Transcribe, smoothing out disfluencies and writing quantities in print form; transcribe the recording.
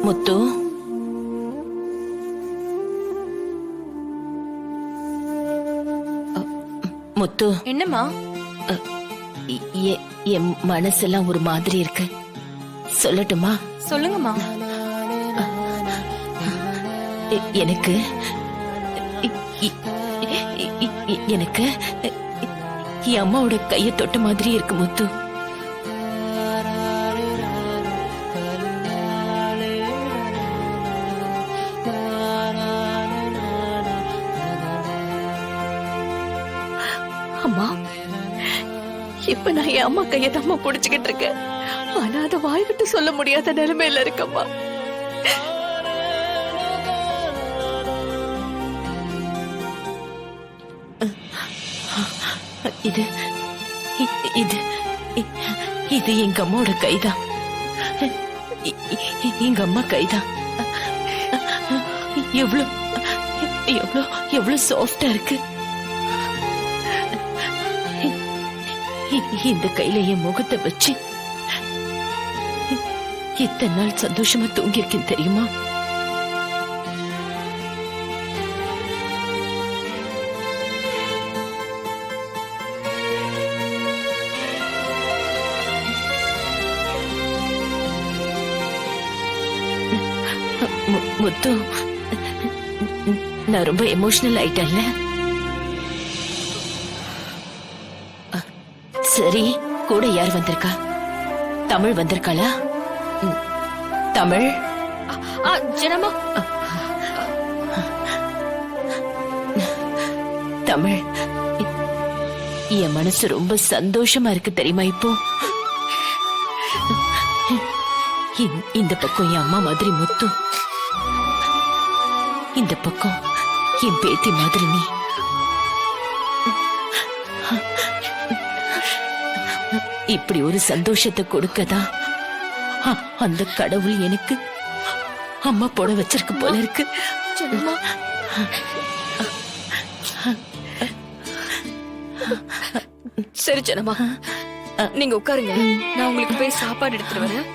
முத்து, முத்து, என்னம்மா? என் மனசெல்லாம் ஒரு மாதிரி இருக்கு. சொல்லட்டுமா? சொல்லுங்கம்மா. எனக்கு எனக்கு என் அம்மாவோட கையை தொட்ட மாதிரி இருக்கு முத்து. அம்மா, இப்ப நான் என் அம்மா கையை தான் புடிச்சுக்கிட்டு இருக்கேன். ஆனா அதை வாய்விட்டு சொல்ல முடியாத நிலைமையில இருக்கம்மா. இது இது இது எங்க அம்மாவோட கைதான். எங்க அம்மா கைதான். எவ்வளவு எவ்வளவு எவ்வளவு சாஃப்டா இருக்கு. இந்த கையில என் முகத்தை வச்சு இத்தனை நாள் சந்தோஷமா தூங்கி இருக்கேன் தெரியுமா? முத்து, நான் ரொம்ப எமோஷனல் ஆயிட்டேன்ல. சரி, கூட யார் வந்திருக்கா? தமிழ் வந்திருக்காளா? தமிழ், ஜனமா. தமிழ், என் மனசு ரொம்ப சந்தோஷமா இருக்கு தெரியுமா இப்போ? இந்த பக்கம் என் அம்மா மாதிரி முத்து, இந்த பக்கம் என் பேத்தி மாதிரி நீ. இப்படி ஒரு சந்தோஷத்தை கொடுக்கதான் அந்த கடவுள் எனக்கு அம்மா போட வச்சிருக்கு போல இருக்கு. சரி ஜனமா, நீங்க உட்காருங்க. நான் உங்களுக்கு போய் சாப்பாடு எடுத்துட்டு வரேன்.